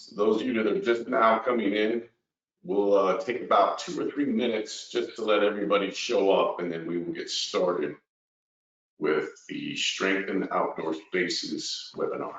So those of you that are just now coming in, we'll take about 2 or 3 minutes just to let everybody show up, and then we will get started with the Strengthen Outdoor Spaces webinar.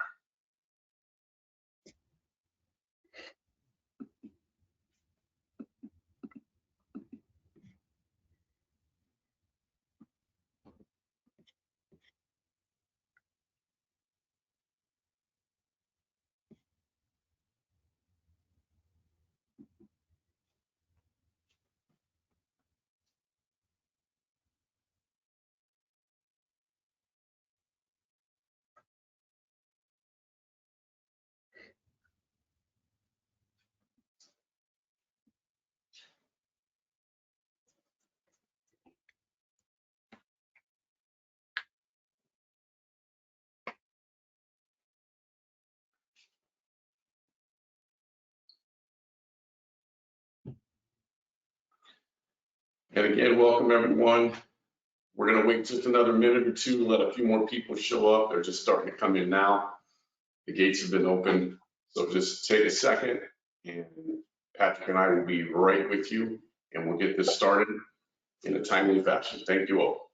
And again, welcome everyone. We're going to wait just another minute or two, let a few more people show up. They're just starting to come in now. The gates have been opened, so just take a second, and Patrick and I will be right with you, and we'll get this started in a timely fashion. Thank you all.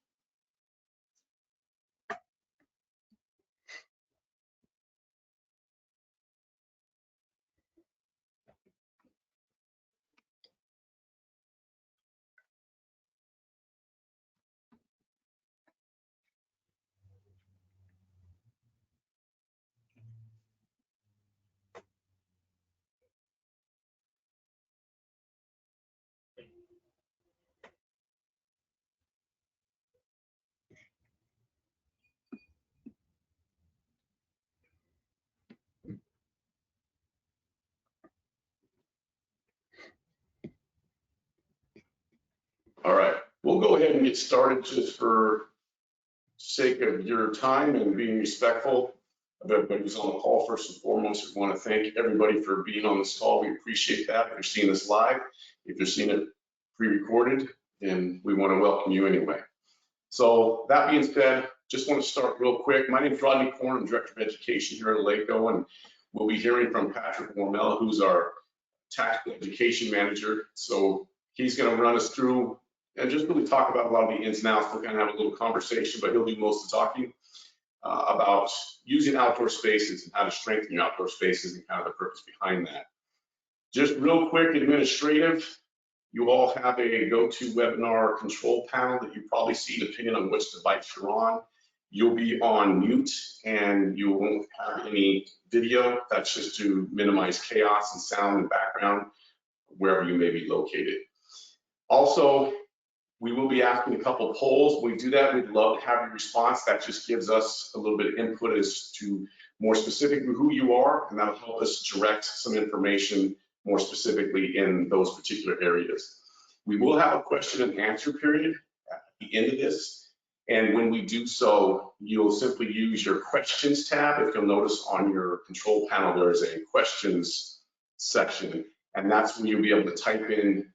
All right, we'll go ahead and get started just for sake of your time and being respectful of everybody who's on the call. First and foremost, we want to thank everybody for being on this call. We appreciate that. If you're seeing this live, if you're seeing it pre-recorded, then we want to welcome you anyway. So that being said, just want to start real quick. My name is Rodney Korn. I'm Director of Education here at Eleiko, and we'll be hearing from Patrick Warmel, who's our Tactical Education Manager. So he's going to run us through and just really talk about a lot of the ins and outs. We're going to have a little conversation, but he'll do most of the talking about using outdoor spaces and how to strengthen your outdoor spaces and kind of the purpose behind that. Just real quick, administrative, you all have a GoToWebinar control panel that you probably see depending on which device you're on. You'll be on mute and you won't have any video. That's just to minimize chaos and sound and background wherever you may be located. Also, we will be asking a couple of polls. When we do that, we'd love to have your response. That just gives us a little bit of input as to more specifically who you are, and that'll help us direct some information more specifically in those particular areas. We will have a question and answer period at the end of this, and when we do so, you'll simply use your questions tab. If you'll notice on your control panel, there is a questions section, and that's when you'll be able to type in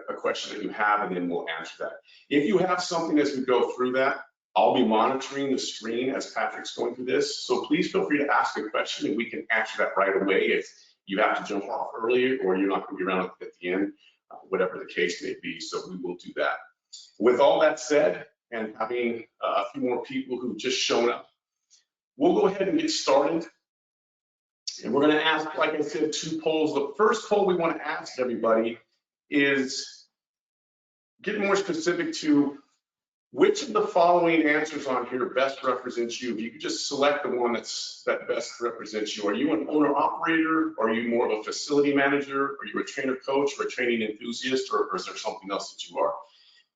a question that you have, and then we'll answer that. If you have something as we go through that, I'll be monitoring the screen as Patrick's going through this. So please feel free to ask a question and we can answer that right away if you have to jump off early or you're not going to be around at the end, whatever the case may be. So we will do that. With all that said, and having a few more people who've just shown up, we'll go ahead and get started. And we're going to ask, like I said, 2 polls. The first poll we want to ask everybody is get more specific to which of the following answers on here best represents you. If you could just select the one that best represents you. Are you an owner operator? Are you more of a facility manager? Are you a trainer coach or a training enthusiast, or is there something else that you are?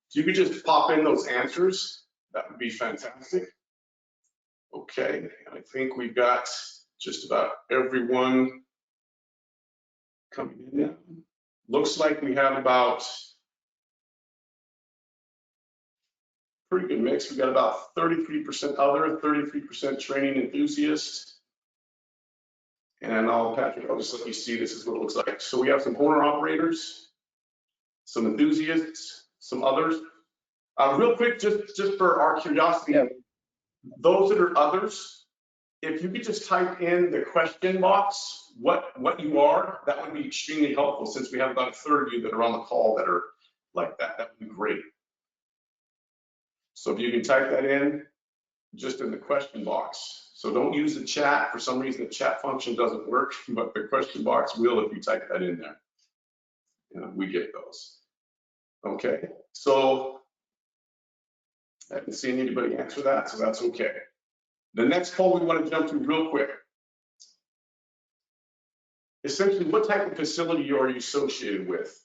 If you could just pop in those answers, that would be fantastic. Okay, I think we've got just about everyone coming in now. Looks like we have about pretty good mix. We've got about 33% other, 33% training enthusiast. And Patrick, I'll just let you see this is what it looks like. So we have some owner operators, some enthusiasts, some others. Real quick, just for our curiosity, those that are others, if you could just type in the question box what you are, that would be extremely helpful since we have about a third of you that are on the call that are like that. That would be great. So if you can type that in just in the question box. So don't use the chat. For some reason, the chat function doesn't work, but the question box will if you type that in there. We get those. Okay, so I haven't seen anybody answer that, so that's okay. The next poll we want to jump to real quick. Essentially, what type of facility are you associated with?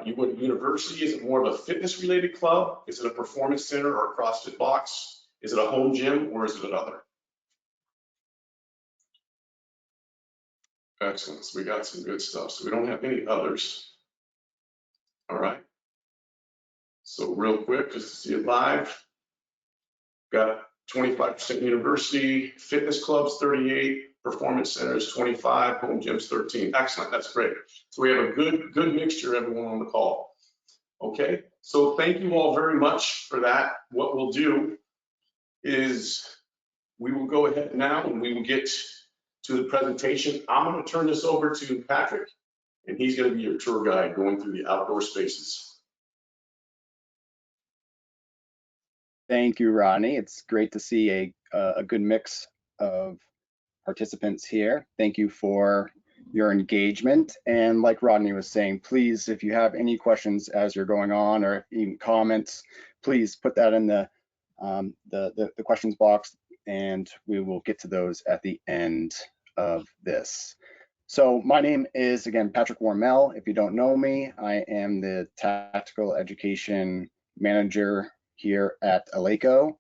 You go to university, is it more of a fitness related club? Is it a performance center or a CrossFit box? Is it a home gym or is it another? Excellent, so we got some good stuff. So we don't have any others. All right. So real quick, just to see it live. Got 25% university, fitness clubs 38, performance centers 25, home gyms 13. Excellent, that's great. So we have a good mixture, everyone on the call. Okay, so thank you all very much for that. What we'll do is we will go ahead now and we will get to the presentation. I'm going to turn this over to Patrick, and he's going to be your tour guide going through the outdoor spaces. Thank you, Rodney. It's great to see a good mix of participants here. Thank you for your engagement. And like Rodney was saying, please, if you have any questions as you're going on or even comments, please put that in the questions box, and we will get to those at the end of this. So my name is, again, Patrick Warmel. If you don't know me, I am the Tactical Education Manager here at Eleiko.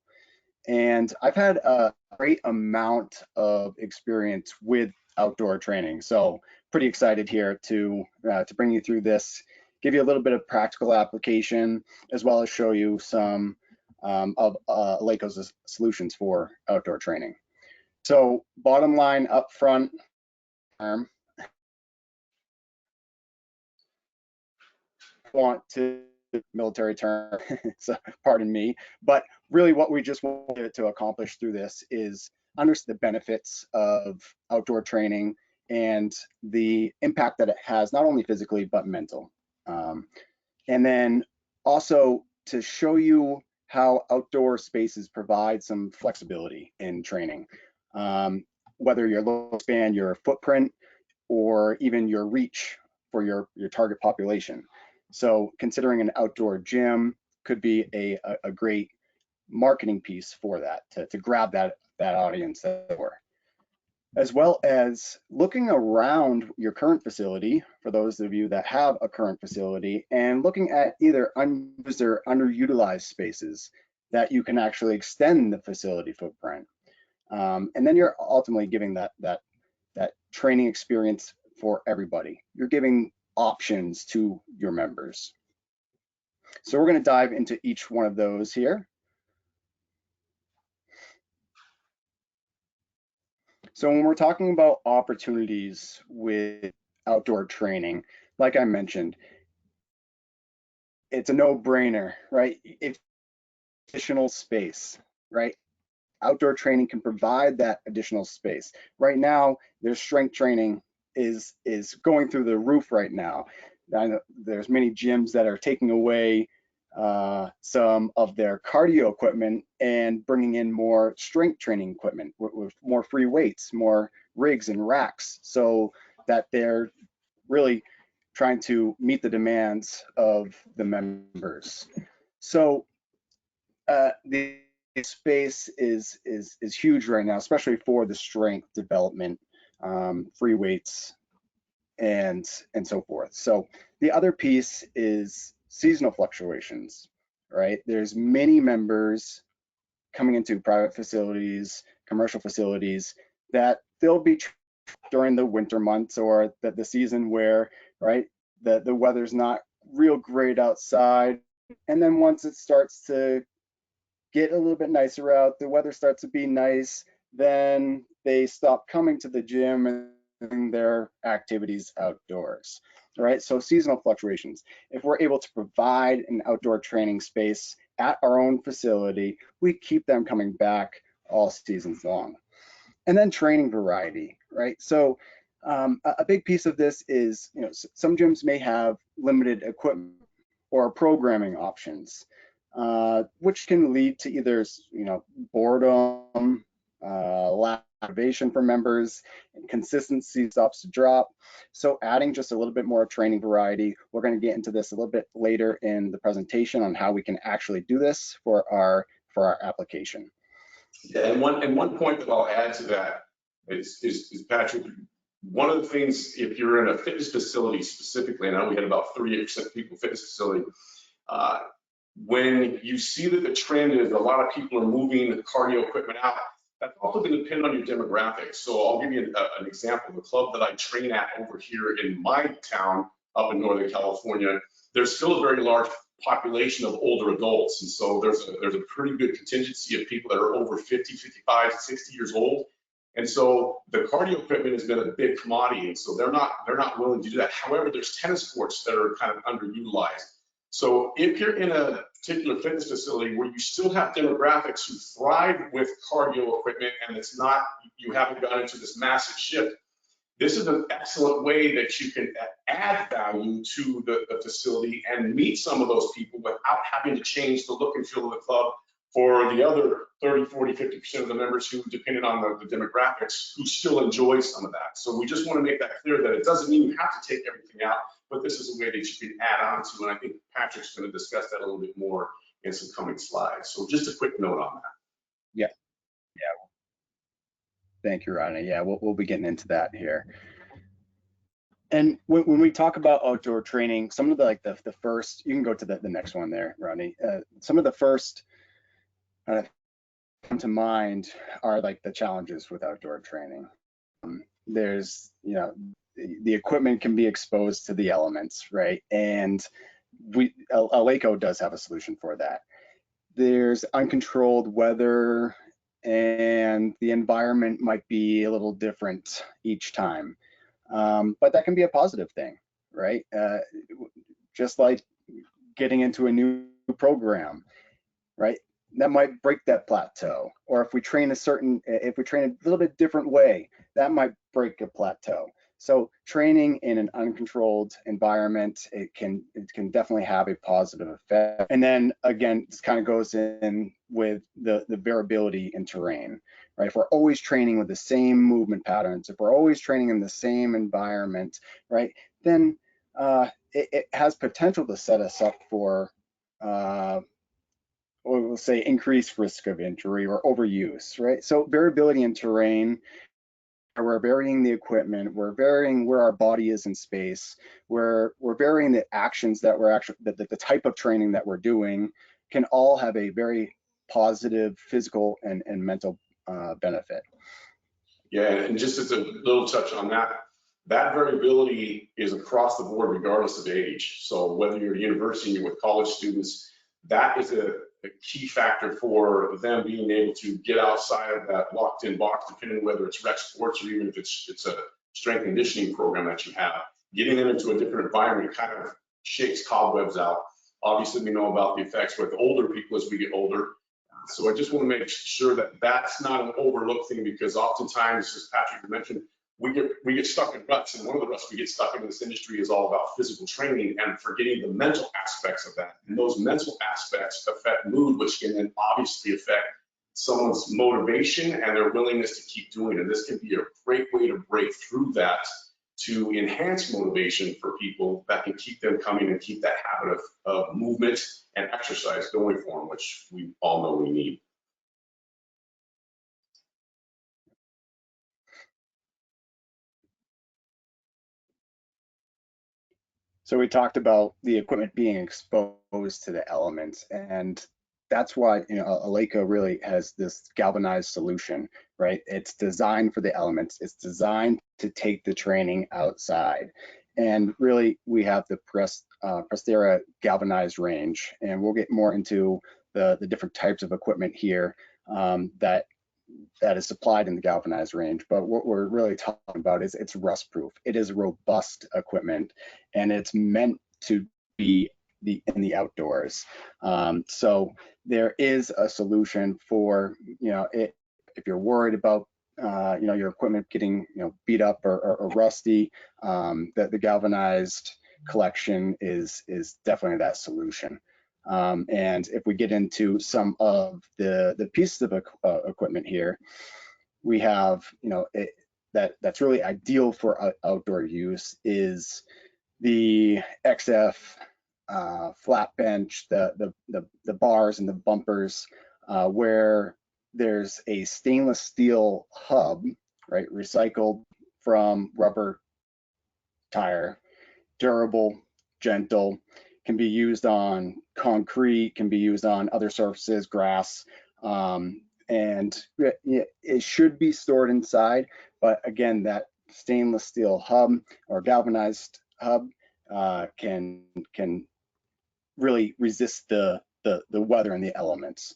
And I've had a great amount of experience with outdoor training. So pretty excited here to bring you through this, give you a little bit of practical application, as well as show you some of Eleiko's solutions for outdoor training. So bottom line up front, want to military term, so pardon me, but really what we just wanted to accomplish through this is understand the benefits of outdoor training and the impact that it has, not only physically, but mental. And then also to show you how outdoor spaces provide some flexibility in training, whether you're looking to expand your footprint or even your reach for your target population. So considering an outdoor gym could be a great marketing piece for that, to grab that audience there. As well as looking around your current facility, for those of you that have a current facility, and looking at either unused or underutilized spaces that you can actually extend the facility footprint. And then you're ultimately giving that training experience for everybody. You're giving options to your members. So we're going to dive into each one of those here. So when we're talking about opportunities with outdoor training, like I mentioned, it's a no-brainer, right? It's additional space, right? Outdoor training can provide that additional space. Right now, their strength training is going through the roof right now. I know there's many gyms that are taking away some of their cardio equipment and bringing in more strength training equipment with more free weights, more rigs and racks, so that they're really trying to meet the demands of the members. So the space is huge right now, especially for the strength development, free weights, and so forth. So the other piece is seasonal fluctuations, right? There's many members coming into private facilities, commercial facilities, that they'll be during the winter months or the season where, right, the weather's not real great outside. And then once it starts to get a little bit nicer out, the weather starts to be nice, then they stop coming to the gym and doing their activities outdoors, right? So seasonal fluctuations. If we're able to provide an outdoor training space at our own facility, we keep them coming back all seasons long. And then training variety, right? So A big piece of this is, some gyms may have limited equipment or programming options, which can lead to either, boredom, lack of motivation for members, and consistency stops to drop. So adding just a little bit more training variety, we're going to get into this a little bit later in the presentation on how we can actually do this for our application. Yeah, and one point that I'll add to that is Patrick, one of the things, if you're in a fitness facility specifically, and I know we had about 30% people fitness facility, when you see that the trend is a lot of people are moving the cardio equipment out, that's also going to depend on your demographics. So I'll give you an example. The club that I train at over here in my town up in Northern California, there's still a very large population of older adults. And so there's a pretty good contingency of people that are over 50, 55, 60 years old. And so the cardio equipment has been a big commodity. And so they're not willing to do that. However, there's tennis courts that are kind of underutilized. So if you're in a particular fitness facility where you still have demographics who thrive with cardio equipment and it's not, you haven't gone into this massive shift, this is an excellent way that you can add value to the facility and meet some of those people without having to change the look and feel of the club for the other 30, 40, 50% of the members who, depending on the demographics, who still enjoy some of that. So we just want to make that clear that it doesn't mean you have to take everything out, but this is a way that you can add on to, and I think Patrick's going to discuss that a little bit more in some coming slides. So just a quick note on that. Yeah. Thank you, Rodney. Yeah, we'll be getting into that here. And when we talk about outdoor training, some of the first, you can go to the next one there, Rodney. Some of the first come to mind are like the challenges with outdoor training. There's, the equipment can be exposed to the elements, right? And Eleiko does have a solution for that. There's uncontrolled weather, and the environment might be a little different each time. But that can be a positive thing, right? Just like getting into a new program, right? That might break that plateau. Or if we train a little bit different way, that might break a plateau. So training in an uncontrolled environment, it can definitely have a positive effect. And then again, this kind of goes in with the variability in terrain, right? If we're always training with the same movement patterns, if we're always training in the same environment, right, then it has potential to set us up for, we'll say, increased risk of injury or overuse, right? So variability in terrain, we're varying the equipment, we're varying where our body is in space, we're varying the actions that we're actually, the type of training that we're doing, can all have a very positive physical and mental benefit. Yeah, and just as a little touch on that, that variability is across the board regardless of age. So whether you're at university, you're with college students, that is a key factor for them being able to get outside of that locked-in box, depending on whether it's rec sports or even if it's a strength conditioning program that you have. Getting them into a different environment kind of shakes cobwebs out. Obviously, we know about the effects with older people as we get older. So I just want to make sure that that's not an overlooked thing, because oftentimes, as Patrick mentioned, we get stuck in ruts, and one of the ruts we get stuck in this industry is all about physical training and forgetting the mental aspects of that. And those mental aspects affect mood, which can then obviously affect someone's motivation and their willingness to keep doing it. And this can be a great way to break through that to enhance motivation for people that can keep them coming and keep that habit of movement and exercise going for them, which we all know we need. So we talked about the equipment being exposed to the elements, and that's why, Eleiko really has this galvanized solution, right? It's designed for the elements. It's designed to take the training outside. And really, we have the Prestera galvanized range, and we'll get more into the different types of equipment here that is supplied in the galvanized range. But what we're really talking about is it's rust proof. It is robust equipment, and it's meant to be in the outdoors. So there is a solution for, if you're worried about your equipment getting beat up or rusty, the galvanized collection is definitely that solution. And if we get into some of the pieces of equipment here, we have that's really ideal for outdoor use is the XF flat bench, the bars and the bumpers, where there's a stainless steel hub, right, recycled from rubber tire, durable, gentle, can be used on concrete, can be used on other surfaces, grass, and it should be stored inside. But again, that stainless steel hub or galvanized hub can really resist the weather and the elements.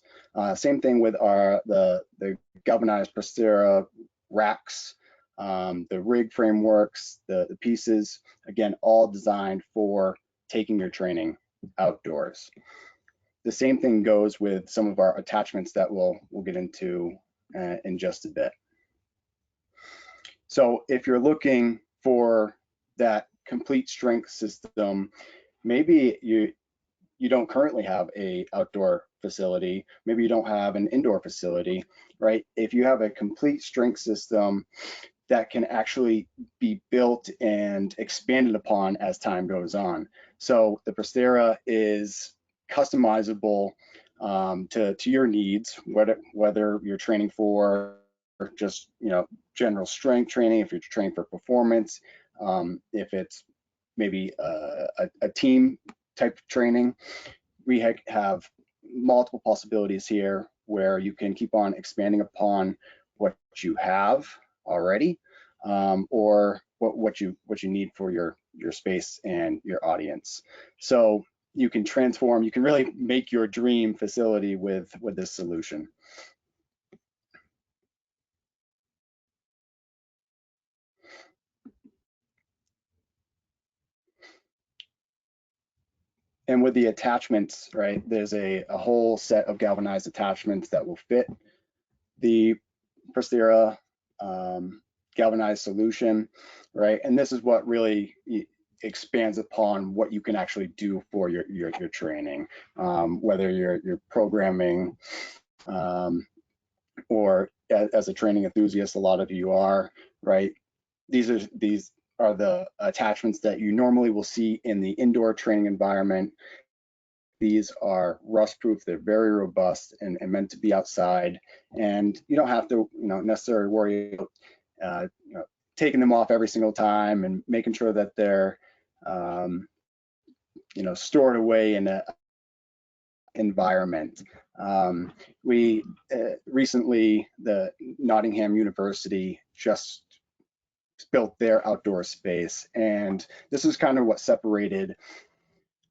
Same thing with the galvanized Prostera racks, the rig frameworks, the pieces, again, all designed for taking your training outdoors. The same thing goes with some of our attachments that we'll get into in just a bit. So if you're looking for that complete strength system, maybe you don't currently have a outdoor facility, maybe you don't have an indoor facility, right? If you have a complete strength system that can actually be built and expanded upon as time goes on. So the Prostera is customizable to your needs, whether you're training for just general strength training, if you're training for performance, if it's maybe a team type of training. We have multiple possibilities here where you can keep on expanding upon what you have already, or what you need for your space and your audience. So you can transform, you can really make your dream facility with this solution. And with the attachments, right, there's a whole set of galvanized attachments that will fit the Prostera galvanized solution, right? And this is what really expands upon what you can actually do for your training, whether you're programming or as a training enthusiast, a lot of you are, right? These are the attachments that you normally will see in the indoor training environment. These are rust proof, they're very robust and meant to be outside. And you don't have to necessarily worry about taking them off every single time and making sure that they're stored away in an environment. We recently, the Nottingham University just built their outdoor space, and this is kind of what separated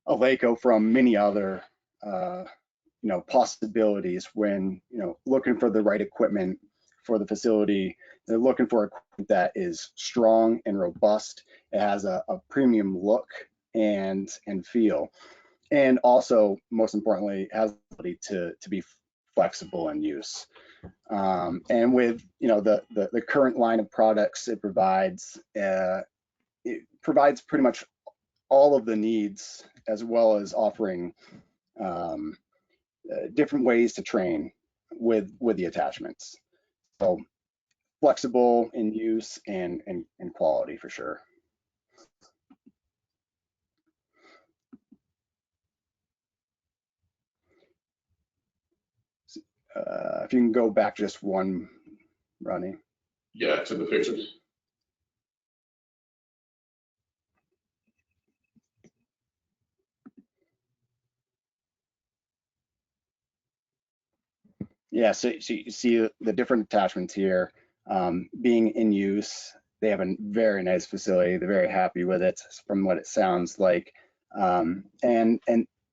Eleiko from many other possibilities when looking for the right equipment for the facility. They're looking for equipment that is strong and robust. It has a premium look and feel, and also most importantly has the ability to be flexible in use. And with the current line of products it provides pretty much all of the needs, as well as offering different ways to train with the attachments. So flexible in use and quality for sure. If you can go back just one, Ronnie. Yeah, to the picture. Yeah, so you see the different attachments here being in use. They have a very nice facility. They're very happy with it from what it sounds like. And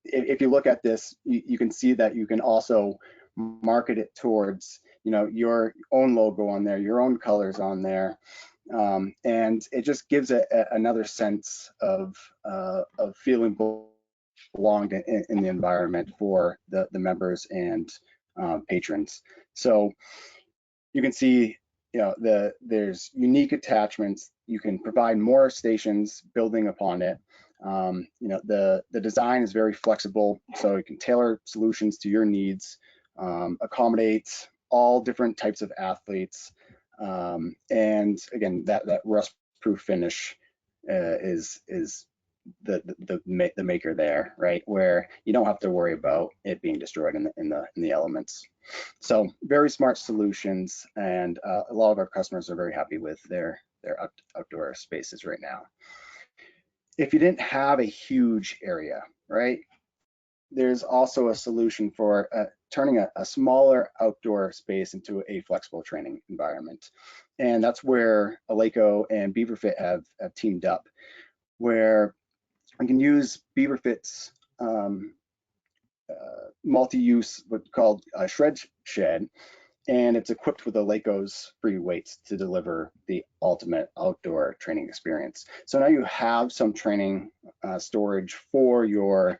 if you look at this, you can see that you can also market it towards your own logo on there, your own colors on there. And it just gives it another sense of feeling belonged in the environment for the members and patrons. So you can see there's unique attachments. You can provide more stations building upon it. The design is very flexible, so you can tailor solutions to your needs, accommodate all different types of athletes. And again, that rust-proof finish is the maker there, right? Where you don't have to worry about it being destroyed in the elements. So very smart solutions, and a lot of our customers are very happy with their outdoor spaces right now. If you didn't have a huge area, right, there's also a solution for turning a smaller outdoor space into a flexible training environment. And that's where Eleiko and BeaverFit have teamed up, where we can use BeaverFit's multi-use, what's called a shred shed, and it's equipped with Eleiko's free weights to deliver the ultimate outdoor training experience. So now you have some training storage for your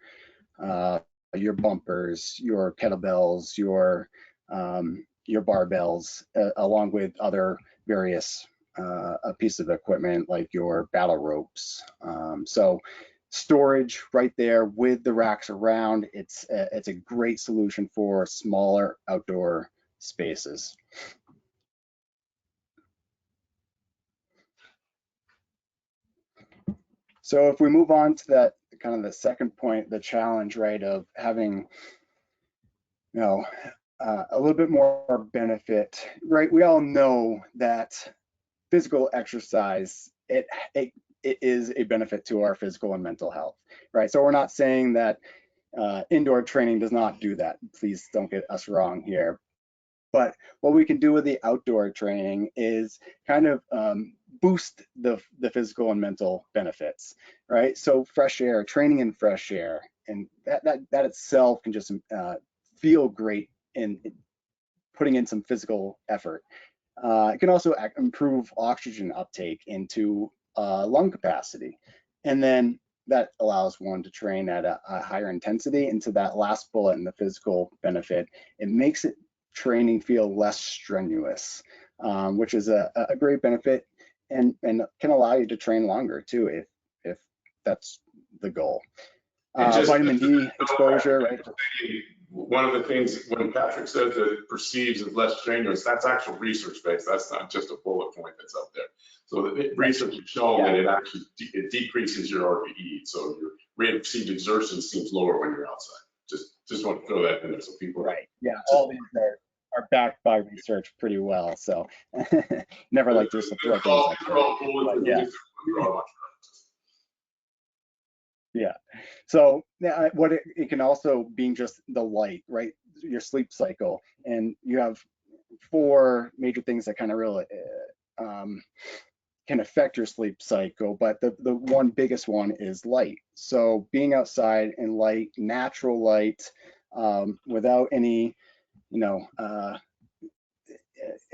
bumpers, your kettlebells, your barbells, along with other various pieces of equipment like your battle ropes. So storage right there with the racks around. It's a great solution for smaller outdoor spaces. So if we move on to that kind of the second point, the challenge, right, of having, a little bit more benefit, right? We all know that physical exercise, it is a benefit to our physical and mental health, right? So we're not saying that indoor training does not do that. Please don't get us wrong here. But what we can do with the outdoor training is kind of boost the physical and mental benefits, right? So fresh air, training in fresh air, and that itself can just feel great in putting in some physical effort. It can also improve oxygen uptake into lung capacity. And then that allows one to train at a higher intensity. And to that last bullet in the physical benefit, it makes it training feel less strenuous, which is a great benefit, and can allow you to train longer too, if that's the goal. Vitamin D exposure, right? One of the things when Patrick says that it perceives as less strenuous, that's actual research based. That's not just a bullet point that's up there. So the research has shown that it actually decreases your RPE. So your rate of perceived exertion seems lower when you're outside. Just want to throw that in there so people. Right. Yeah. All these are backed by research pretty well. So never like to support things like that. Yeah. Yeah. So what it can also being just the light, right? Your sleep cycle, and you have 4 major things that kind of really can affect your sleep cycle, but the one biggest one is light. So being outside in light, natural light, without any,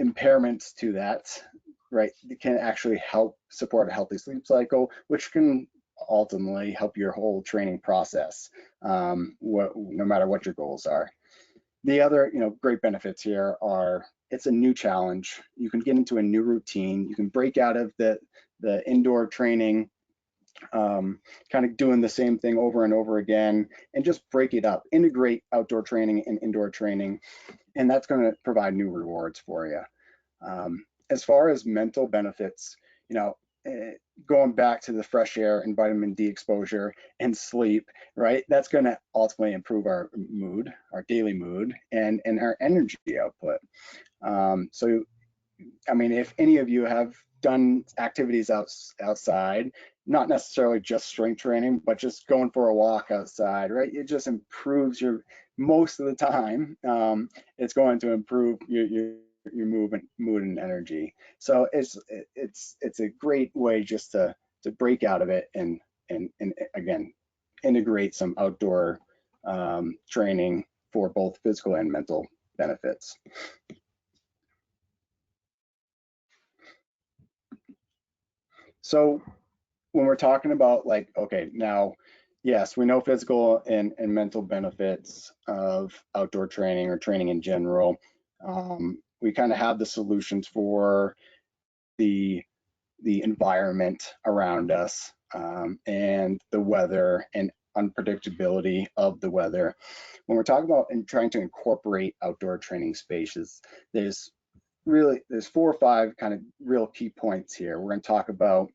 impairments to that, right? It can actually help support a healthy sleep cycle, which can ultimately help your whole training process, no matter what your goals are. The other, great benefits here are it's a new challenge. You can get into a new routine. You can break out of the indoor training, kind of doing the same thing over and over again, and just break it up, integrate outdoor training and indoor training, and that's going to provide new rewards for you. As far as mental benefits, going back to the fresh air and vitamin D exposure and sleep, right? That's going to ultimately improve our mood, our daily mood, and our energy output. So, I mean, if any of you have done activities outside, not necessarily just strength training, but just going for a walk outside, right? It just improves most of the time. It's going to improve your movement, mood, and energy. So it's a great way just to break out of it and again integrate some outdoor training for both physical and mental benefits. So when we're talking about okay, now, yes, we know physical and mental benefits of outdoor training or training in general. we kind of have the solutions for the environment around us, and the weather and unpredictability of the weather. When we're talking about and trying to incorporate outdoor training spaces, there's 4 or 5 kind of real key points here. We're going to talk about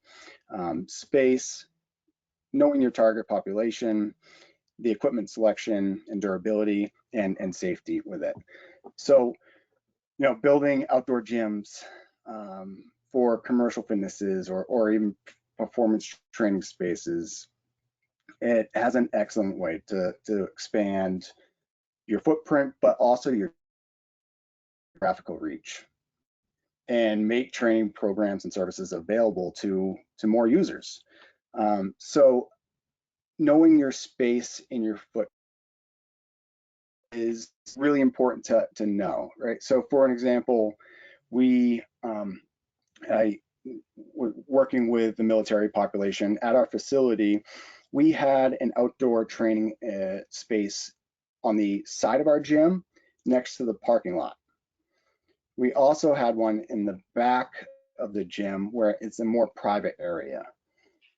space, knowing your target population, the equipment selection and durability, and safety with it. So, building outdoor gyms for commercial fitnesses or even performance training spaces, it has an excellent way to expand your footprint, but also your geographical reach, and make training programs and services available to more users. So knowing your space in your foot is really important to know, right? So for an example, I working with the military population at our facility, we had an outdoor training space on the side of our gym next to the parking lot. We also had one in the back of the gym where it's a more private area.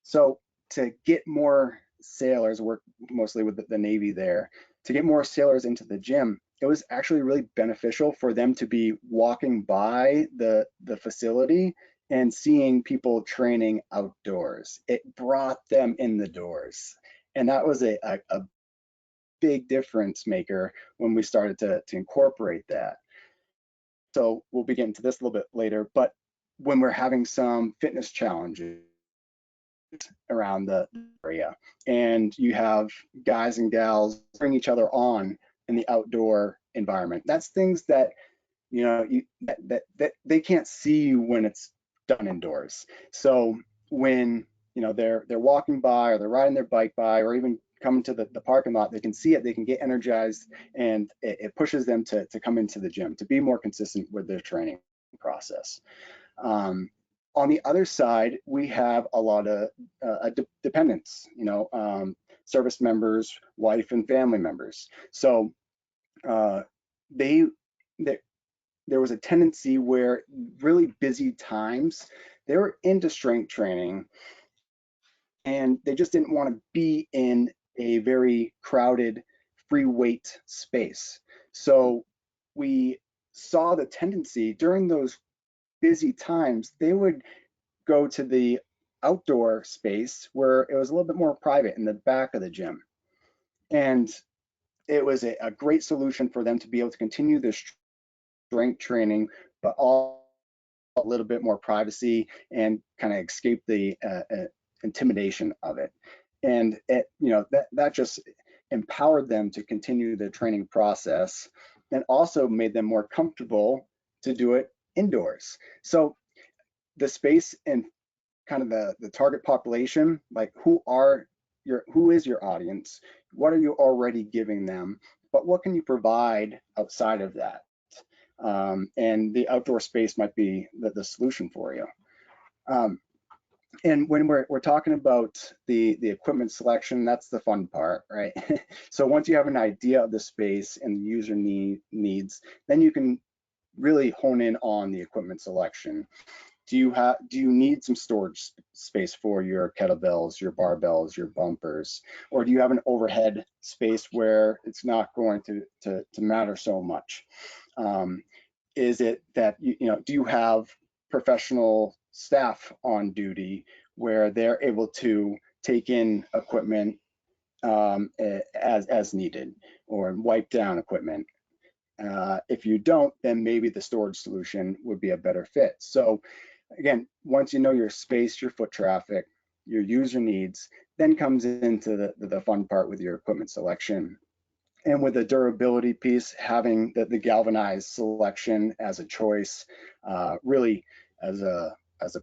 So to get more sailors, work mostly with the Navy there, to get more sailors into the gym, it was actually really beneficial for them to be walking by the facility and seeing people training outdoors. It brought them in the doors. And that was a big difference maker when we started to incorporate that. So we'll be getting to this a little bit later, but when we're having some fitness challenges around the area, and you have guys and gals bring each other on in the outdoor environment, that's things that that they can't see when it's done indoors. So when they're walking by, or they're riding their bike by, or even coming to the parking lot, they can see it, they can get energized, and it pushes them to come into the gym, to be more consistent with their training process. On the other side, we have a lot of dependents, service members, wife and family members. So there was a tendency where really busy times, they were into strength training, and they just didn't want to be in a very crowded free weight space. So we saw the tendency during those busy times, they would go to the outdoor space where it was a little bit more private in the back of the gym. And it was a great solution for them to be able to continue their strength training, but all a little bit more privacy, and kind of escape the intimidation of it. And that just empowered them to continue the training process, and also made them more comfortable to do it indoors. So the space and kind of the target population, like who is your audience? What are you already giving them? But what can you provide outside of that? And the outdoor space might be the solution for you. And when we're talking about the equipment selection, that's the fun part, right? So once you have an idea of the space and the user needs, then you can really hone in on the equipment selection. Do you need some storage space for your kettlebells, your barbells, your bumpers, or do you have an overhead space where it's not going to matter so much? Is it that do you have professional staff on duty where they're able to take in equipment as needed, or wipe down equipment? If you don't, then maybe the storage solution would be a better fit. So again, once you know your space, your foot traffic, your user needs, then comes into the fun part with your equipment selection. And with the durability piece, having the galvanized selection as a choice, really as a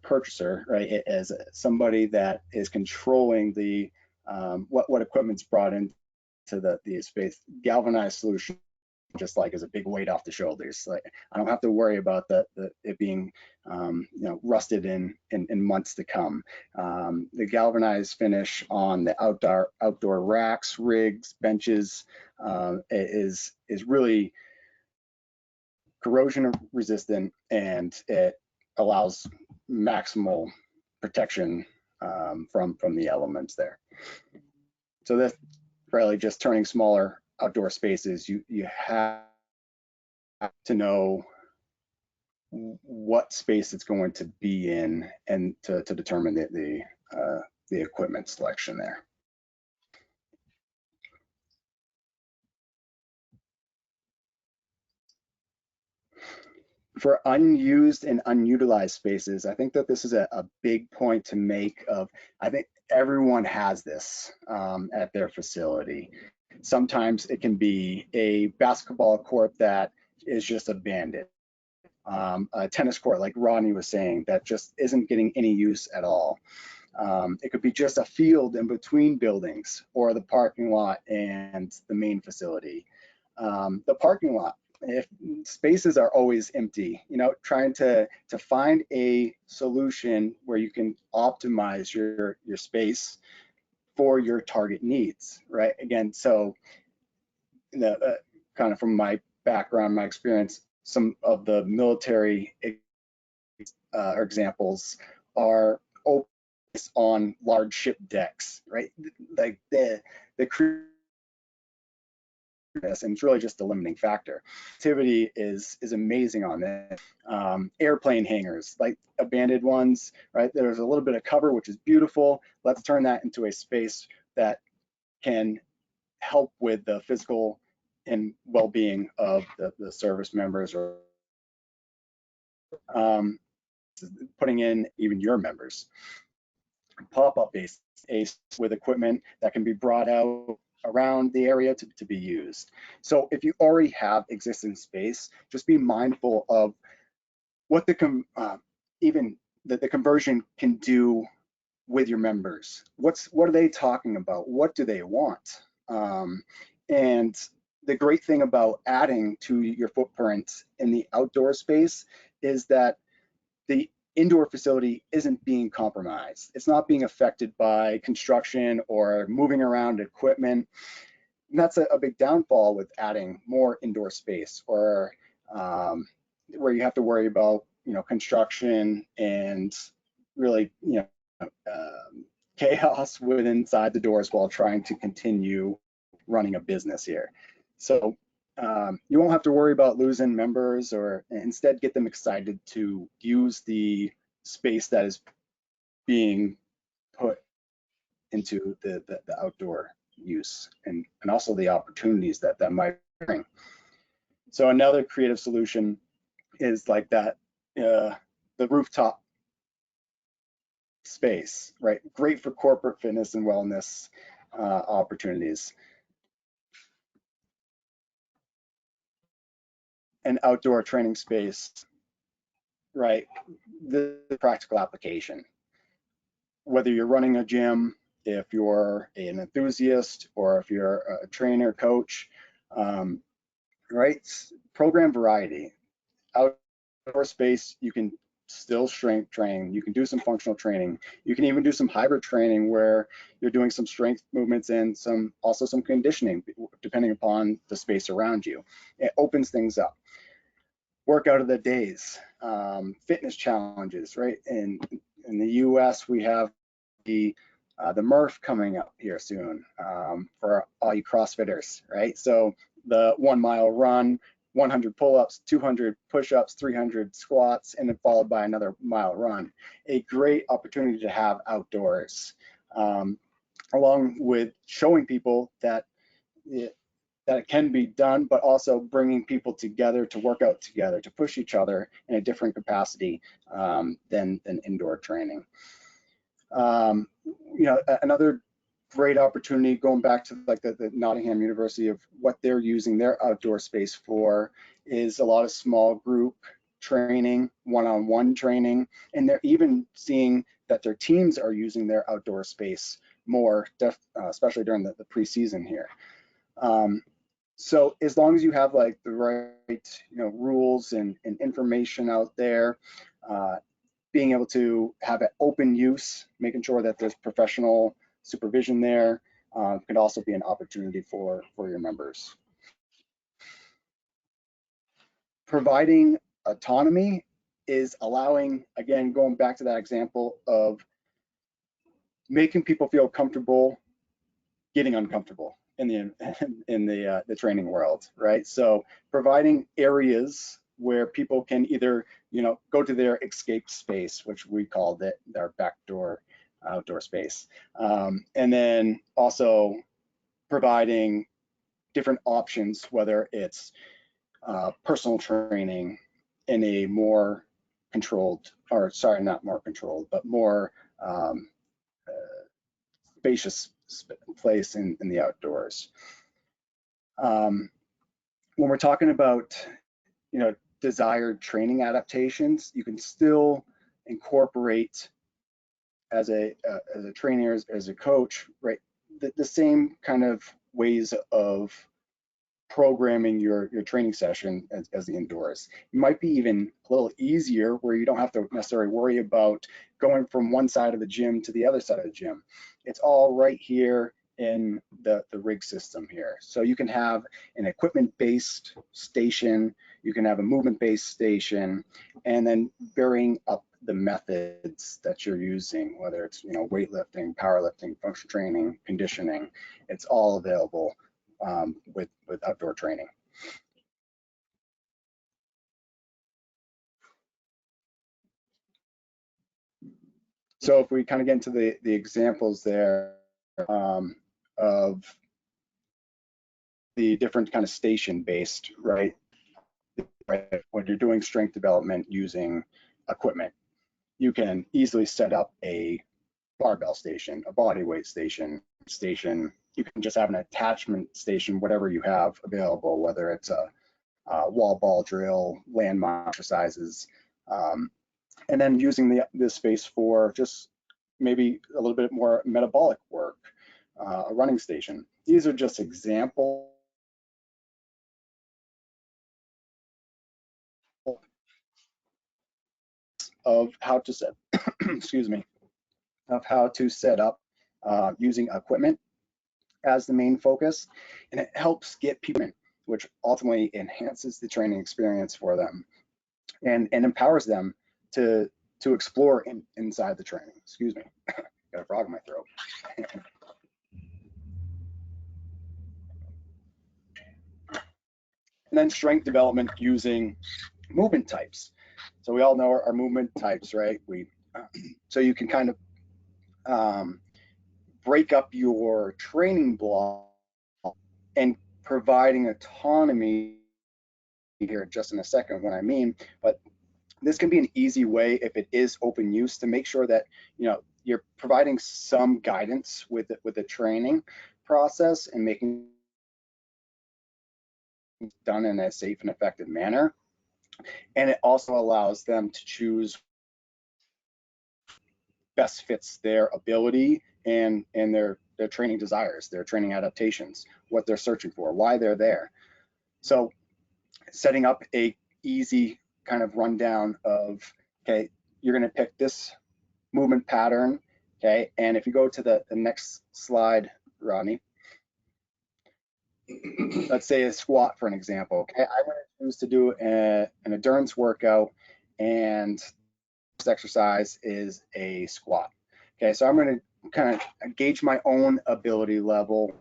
purchaser, right? As somebody that is controlling the what equipment's brought into the space, galvanized solution just like is a big weight off the shoulders. Like I don't have to worry about it being rusted in months to come. The galvanized finish on the outdoor racks, rigs, benches is really corrosion resistant, and it allows maximal protection from the elements there. So that's really just turning smaller outdoor spaces. You have to know what space it's going to be in, and to determine the equipment selection there. For unused and unutilized spaces, I think that this is a big point to make. I think everyone has this at their facility. Sometimes it can be a basketball court that is just abandoned. A tennis court, like Rodney was saying, that just isn't getting any use at all. It could be just a field in between buildings, or the parking lot and the main facility. The parking lot, if spaces are always empty, trying to find a solution where you can optimize your space for your target needs, right? Again, so kind of from my background, my experience, some of the military examples are on large ship decks, right? Like the crew, and it's really just a limiting factor. Activity is amazing on that. Airplane hangars, like abandoned ones, right? There's a little bit of cover, which is beautiful. Let's turn that into a space that can help with the physical and well-being of the service members, or putting in even your members. Pop-up base with equipment that can be brought out around the area to be used. So if you already have existing space, just be mindful of what even the conversion can do with your members. What are they talking about? What do they want? And the great thing about adding to your footprint in the outdoor space is that the indoor facility isn't being compromised. It's not being affected by construction or moving around equipment. And that's a big downfall with adding more indoor space, or where you have to worry about construction and really chaos with inside the doors while trying to continue running a business here. So you won't have to worry about losing members, or instead get them excited to use the space that is being put into the outdoor use, and also the opportunities that might bring. So another creative solution is like that, the rooftop space, right? Great for corporate fitness and wellness opportunities. An outdoor training space, right? The practical application. Whether you're running a gym, if you're an enthusiast, or if you're a trainer, coach, right? Program variety. Outdoor space, you can still strength train, you can do some functional training, you can even do some hybrid training where you're doing some strength movements and also some conditioning, depending upon the space around you. It opens things up. Workout of the days, fitness challenges, right? In the US, we have the Murph coming up here soon for all you CrossFitters, right? So the 1 mile run, 100 pull-ups, 200 push-ups, 300 squats, and then followed by another mile run. A great opportunity to have outdoors, along with showing people that it can be done, but also bringing people together to work out together, to push each other in a different capacity than indoor training. Another great opportunity, going back to like the Nottingham University, of what they're using their outdoor space for, is a lot of small group training, one-on-one training, and they're even seeing that their teams are using their outdoor space more, especially during the preseason here. So as long as you have like the right rules and information out there, being able to have an open use, making sure that there's professional supervision there, could also be an opportunity for your members. providing autonomy is allowing, again, going back to that example of making people feel comfortable getting uncomfortable in the training world, right? So providing areas where people can either, go to their escape space, which we called it, their backdoor outdoor space, and then also providing different options, whether it's personal training in a more controlled, or sorry, not more controlled, but more spacious place in the outdoors. When we're talking about, desired training adaptations, you can still incorporate as a trainer, as a coach, right? The same kind of ways of programming your training session as the indoors. It might be even a little easier where you don't have to necessarily worry about going from one side of the gym to the other side of the gym. It's all right here in the rig system here. So you can have an equipment-based station, you can have a movement-based station, and then varying up the methods that you're using, whether it's weightlifting, powerlifting, functional training, conditioning. It's all available with outdoor training. So if we kind of get into the examples there of the different kind of station-based, right? When you're doing strength development using equipment, you can easily set up a barbell station, a body weight station. You can just have an attachment station, whatever you have available, whether it's a wall ball drill, landmine exercises, and then using this space for just maybe a little bit more metabolic work, a running station. These are just examples of how to set, excuse me, of how to set up using equipment as the main focus, and it helps get people in, which ultimately enhances the training experience for them and empowers them to explore inside the training. Excuse me, got a frog in my throat. And then strength development using movement types. So we all know our movement types, right? So you can kind of break up your training block and providing autonomy here just in a second what I mean, but this can be an easy way if it is open use to make sure that you're providing some guidance with the training process and making it done in a safe and effective manner. And it also allows them to choose best fits their ability and their training desires, their training adaptations, what they're searching for, why they're there. So setting up a easy kind of rundown of, okay, you're going to pick this movement pattern, okay, and if you go to the next slide, Rodney, let's say a squat for an example. Okay, I'm going to choose to do an endurance workout, and this exercise is a squat. Okay, so I'm going to kind of gauge my own ability level.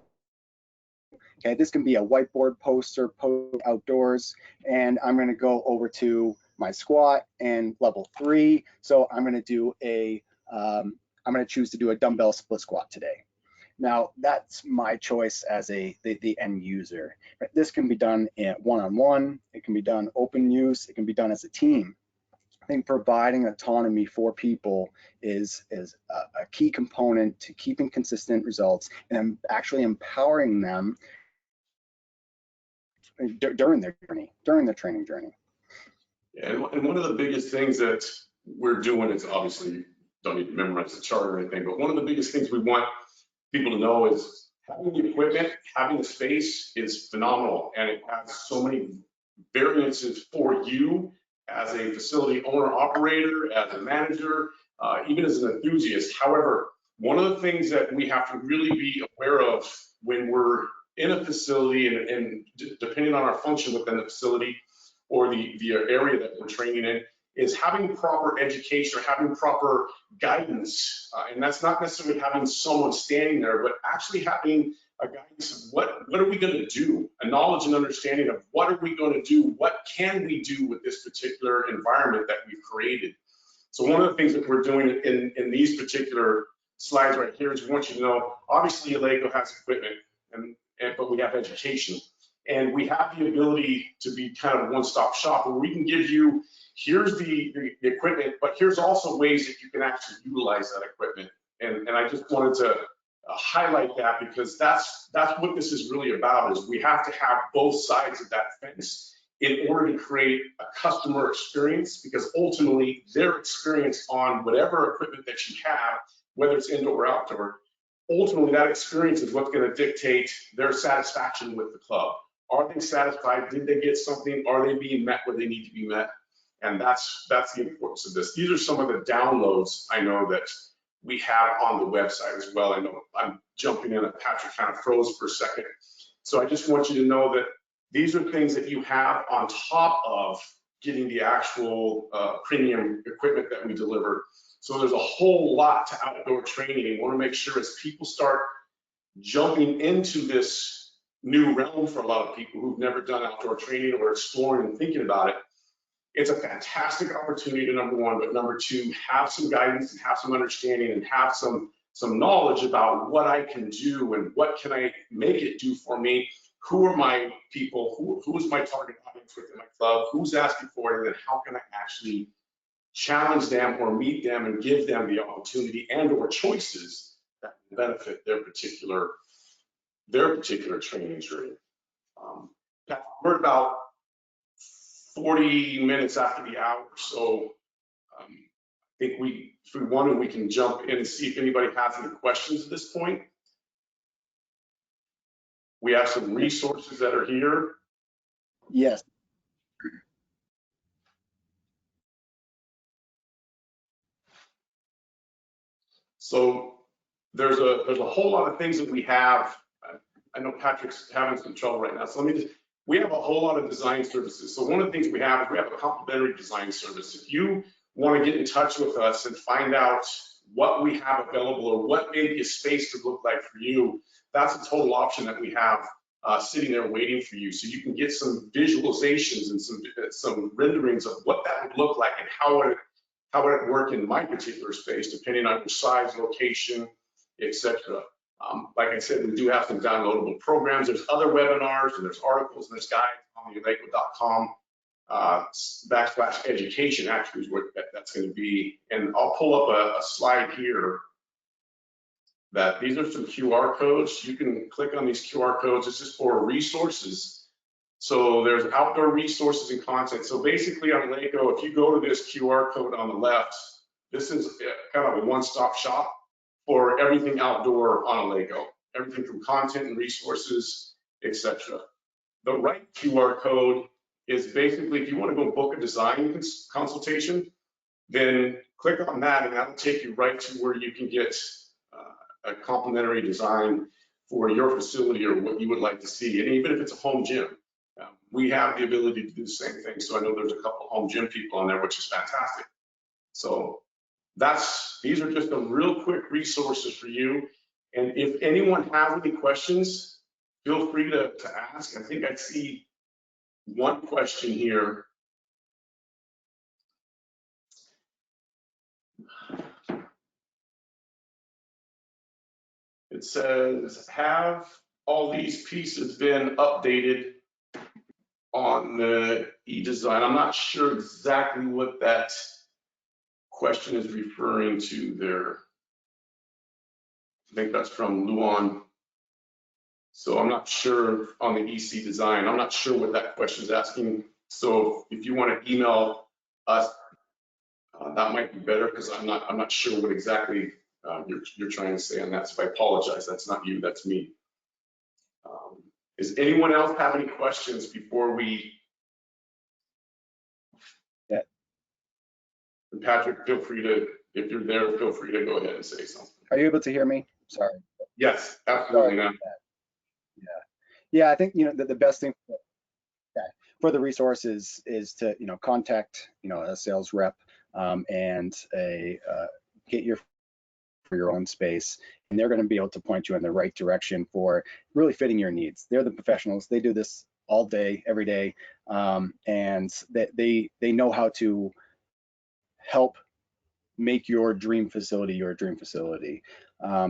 Okay, this can be a whiteboard poster outdoors, and I'm going to go over to my squat and level 3. So I'm going to do I'm going to choose to do a dumbbell split squat today. Now that's my choice as the end user. This can be done one-on-one. It can be done open use. It can be done as a team. I think providing autonomy for people is a key component to keeping consistent results and actually empowering them during their training journey. And one of the biggest things that we're doing is, obviously, don't need to memorize the chart or anything, but one of the biggest things we want people to know is having the equipment, having the space is phenomenal, and it has so many variances for you as a facility owner operator, as a manager, even as an enthusiast. However, one of the things that we have to really be aware of when we're in a facility and depending on our function within the facility, or the area that we're training in, is having proper education or having proper guidance. And that's not necessarily having someone standing there, but actually having a guidance of what are we going to do, a knowledge and understanding of what are we going to do, what can we do with this particular environment that we've created. So one of the things that we're doing in these particular slides right here is we want you to know, obviously Eleiko has equipment, but we have education. And we have the ability to be kind of a one-stop shop where we can give you, here's the equipment, but here's also ways that you can actually utilize that equipment. And I just wanted to highlight that, because that's what this is really about, is we have to have both sides of that fence in order to create a customer experience, because ultimately their experience on whatever equipment that you have, whether it's indoor or outdoor, ultimately that experience is what's going to dictate their satisfaction with the club. Are they satisfied? Did they get something? Are they being met where they need to be met? And that's the importance of this. These are some of the downloads I know that we have on the website as well. I know I'm jumping in, and Patrick kind of froze for a second. So I just want you to know that these are things that you have on top of getting the actual premium equipment that we deliver. So there's a whole lot to outdoor training. We want to make sure as people start jumping into this new realm, for a lot of people who've never done outdoor training or exploring and thinking about it, it's a fantastic opportunity to, number one, but number two, have some guidance and have some understanding and have some knowledge about what I can do and what can I make it do for me. Who are my people? Who is my target audience within my club? Who's asking for it? And then how can I actually challenge them or meet them and give them the opportunity and or choices that benefit their particular training journey. We're about 40 minutes after the hour, so I think if we want to, we can jump in and see if anybody has any questions at this point. We have some resources that are here. Yes. So there's a whole lot of things that we have. I know Patrick's having some trouble right now, so we have a whole lot of design services. So one of the things we have is we have a complimentary design service. If you want to get in touch with us and find out what we have available or what maybe a space could look like for you, that's a total option that we have sitting there waiting for you. So you can get some visualizations and some renderings of what that would look like and how would it work in my particular space, depending on your size, location, etc. Like I said, we do have some downloadable programs. There's other webinars and there's articles and there's guides on the eleiko.com /education actually is what that's going to be. And I'll pull up a slide here that these are some QR codes. You can click on these QR codes. It's just for resources. So there's outdoor resources and content. So basically on Eleiko, if you go to this QR code on the left, this is kind of a one-stop shop for everything outdoor on Eleiko, everything from content and resources, etc. The right QR code is basically if you want to go book a design consultation, then click on that and that'll take you right to where you can get a complimentary design for your facility or what you would like to see. And even if it's a home gym, we have the ability to do the same thing. So I know there's a couple of home gym people on there, which is fantastic. So these are just some real quick resources for you. And if anyone has any questions, feel free to ask. I think I see one question here. It says, have all these pieces been updated on the e-design? I'm not sure exactly what that question is referring to there. I think that's from Luan. So I'm not sure on the EC design. I'm not sure what that question is asking. So if you want to email us, that might be better because I'm not sure what exactly you're trying to say on that. So I apologize. That's not you. That's me. Does anyone else have any questions before we? Yeah. Patrick, feel free to, if you're there, feel free to go ahead and say something. Are you able to hear me? Sorry. Yes, absolutely. Not. Yeah, I think the best thing. Okay. further resources is to, contact, a sales rep and get for your own space, and they're going to be able to point you in the right direction for really fitting your needs. They're the professionals. They do this all day, every day, and they know how to help make your dream facility your dream facility.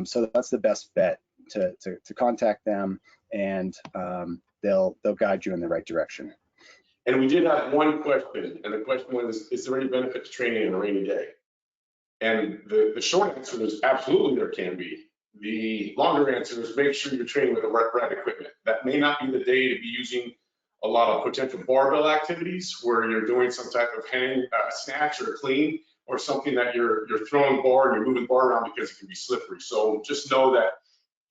So that's the best bet, to contact them, and they'll guide you in the right direction. And we did have one question, and the question was, is there any benefit to training on a rainy day? And the short answer is absolutely there can be. The longer answer is make sure you're training with the right equipment. That may not be the day to be using a lot of potential barbell activities where you're doing some type of hang, snatch or clean, or something that you're throwing bar and you're moving bar around because it can be slippery. So just know that,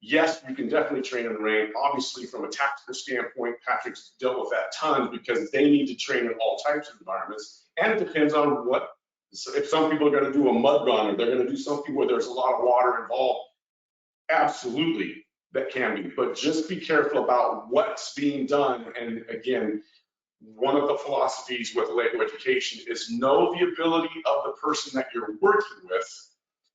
yes, you can definitely train in the rain. Obviously, from a tactical standpoint, Patrick's dealt with that tons because they need to train in all types of environments. And it depends on what, if some people are going to do a mud run or they're going to do something where there's a lot of water involved, absolutely, that can be. But just be careful about what's being done. And again, one of the philosophies with Eleiko education is know the ability of the person that you're working with.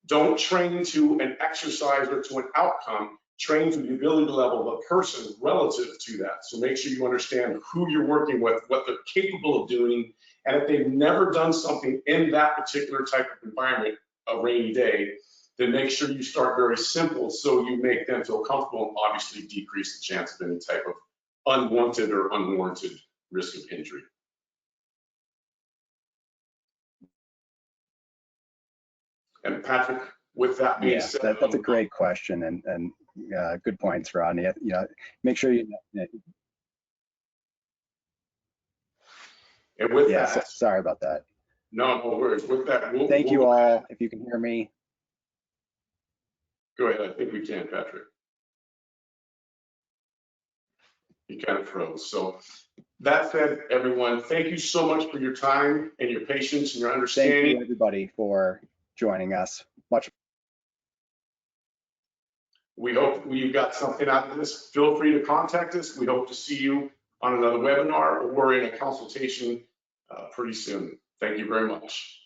Don't train to an exercise or to an outcome. Train to the ability level of a person relative to that. So make sure you understand who you're working with, what they're capable of doing, and if they've never done something in that particular type of environment, a rainy day, then make sure you start very simple so you make them feel comfortable and obviously decrease the chance of any type of unwanted or unwarranted risk of injury. And Patrick, with that being said, that's a great question, and good points, Rodney. Make sure you. And with that, sorry about that. No worries. With that, thank you all. If you can hear me, go ahead. I think we can, Patrick. You kind of froze. So that said, everyone, thank you so much for your time and your patience and your understanding. Thank you, everybody, for joining us. Much. We hope you got something out of this. Feel free to contact us. We hope to see you on another webinar or in a consultation pretty soon. Thank you very much.